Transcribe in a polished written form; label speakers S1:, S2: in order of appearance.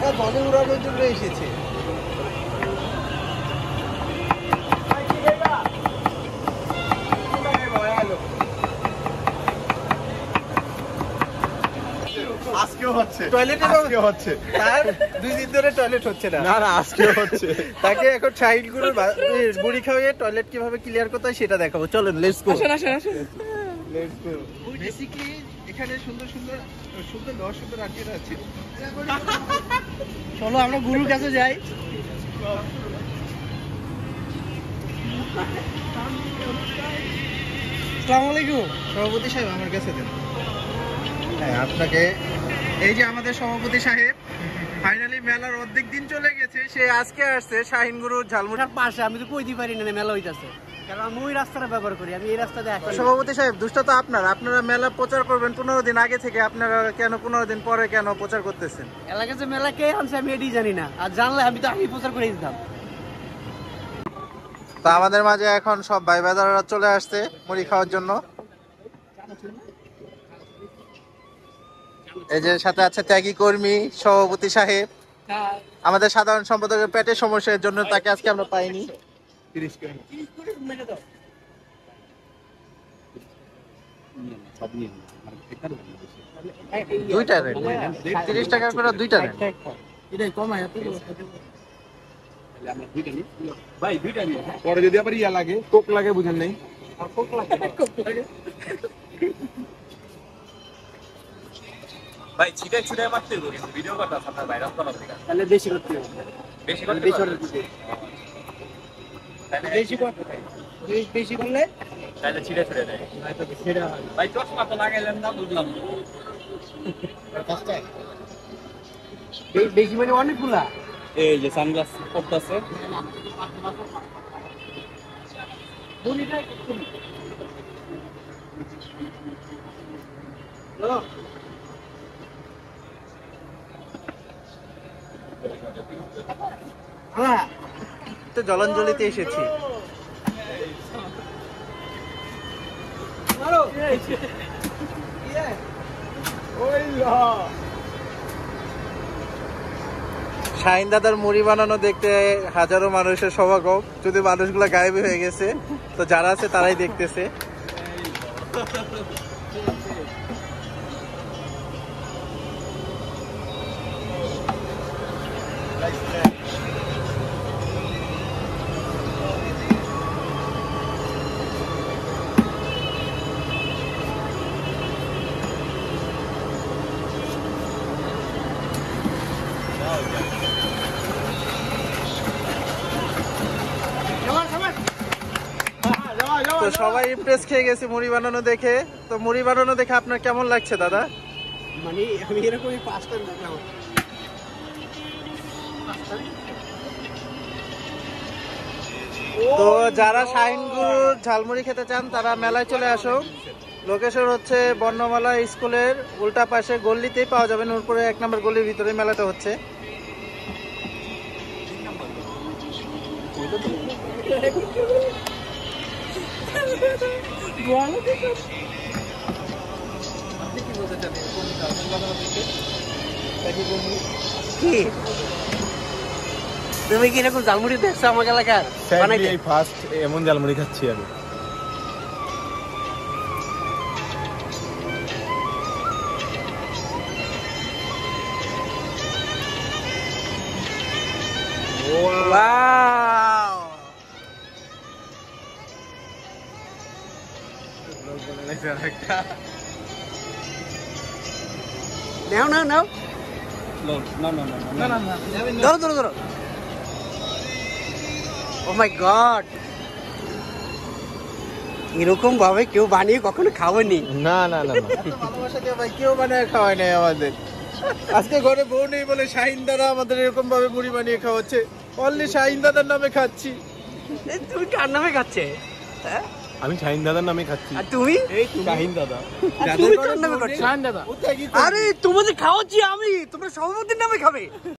S1: টাকা জলে উড়ানোর জন্য এসেছে।
S2: আজকেও হচ্ছে,
S1: টয়লেটে
S2: হচ্ছে,
S1: তার 2 দিন ধরে টয়লেট হচ্ছে না।
S2: না না আজকেও হচ্ছে।
S1: তাকে এখন শাহিন গুরুর বুড়ি খাওয়িয়ে টয়লেট কিভাবে ক্লিয়ার করতে হয় সেটা দেখাবো। চলেন let's go. Let's go. Basically এখানে সুন্দর সুন্দর সুন্দর আন্টিরা আছে। চলো আমরা গুরুর কাছে যাই। আসসালামু আলাইকুম সভাপতি সাহেব, আমার কাছে দেন। হ্যাঁ আপনাকে, এই যে আমাদের সভাপতি সাহেব, ফাইনালি মেলার অর্ধেক দিন চলে গেছে, সে আজকে আসছে শাহিন গুরুর ঝালমুড়ির পাশে। আমি তো কইতে পারি না মেলা হইতাছে, কারণ আমি ওই রাস্তাটা ব্যবহার করি, আমি এই রাস্তা দিয়ে। সভাপতি সাহেব দুষ্ট তো আপনারা মেলা প্রচার করবেন 15 দিন আগে থেকে, আপনারা কেন 15 দিন পরে কেন প্রচার করতেছেন? এলাকায় যে মেলা কে আনছে আমি এটাই জানি না, আর জানলে আমি তো আগেই প্রচার করে দিতাম। তো আমাদের মাঝে এখন সব ভাই বাজাররা চলে আসছে মুড়ি খাওয়ার জন্য। এই যে সাথে আছে ত্যাগী কর্মী সভাপতি সাহেব, আমাদের সাধারণ সম্পাদকের পেটের সমস্যার জন্য তাকে আজকে আমরা পাইনি। 2টা রেট 30 টাকা করে, 2টা রেট।
S2: পরে যদি আবার ইয়া লাগে, কোক লাগে, বুঝেন নাই?
S3: ভাই ছিটে ছিটে মারতে হবে, কিন্তু ভিডিও করতে আপনার ভাই রাস্তা না থেকে
S1: তাহলে বেশি করতে হবে,
S3: বেশি করতে
S1: বেশি করলে
S3: তাহলে ছিটে ছিটে দেয় ভাই। চশমা তো লাগাইলেন না, বুঝলাম
S1: বেশি মানে অনেকগুলা।
S3: এই যে সানগ্লাস পড়তেছে,
S1: তো জলাঞ্জলিতে এসেছি। শাহিন দাদার মুড়ি বানানো দেখতে হাজারো মানুষের সমাগম, যদি মানুষগুলো গায়েব হয়ে গেছে, তো যারা আছে তারাই দেখতেছে। তো সবাই ইমপ্রেস খেয়ে গেছে মুড়ি বানানো দেখে। তো মুড়ি বানানো দেখে আপনার কেমন লাগছে দাদা? মানে আমি এরকমই 5টা তো যারা শাহিন গুরুর ঝালমুড়ি খেতে চান তারা মেলায় চলে আসো। লোকেশন হচ্ছে বর্ণমালা স্কুলের উল্টা পাশে গল্লিতেই পাওয়া যাবে, নূরপুরে 1 নম্বর গলির ভিতরে মেলাটা হচ্ছে। তুমি কি এরকম ঝালমুড়ি দেখছো আমার এলাকার?
S2: এই ফার্স্ট এমন ঝালমুড়ি খাচ্ছি আমি।
S1: এরকম ভাবে কেউ বানিয়ে কখনো খাওয়ানি।
S2: না না না
S1: ভালোবাসা দিয়ে ভাই কেউ বানিয়ে খাওয়ায় নাই আমাদের। আজকে ঘরে বউ নেই বলে শাহিন দাদা আমাদের এরকম ভাবে মুড়ি বানিয়ে খাওয়াচ্ছে। অনলি শাহিন দাদার নামে খাচ্ছি। তুমি কার নামে খাচ্ছে?
S2: আমি শাহিন দাদার নামে খাচ্ছি।
S1: আর তুমি?
S2: শাহিন দাদা।
S1: তুমি কার নামে খাচ্ছ? শাহিন দাদা। আরে তোমাদের খাওয়াচ্ছি আমি, তোমরা সভাপতির নামে খাবে।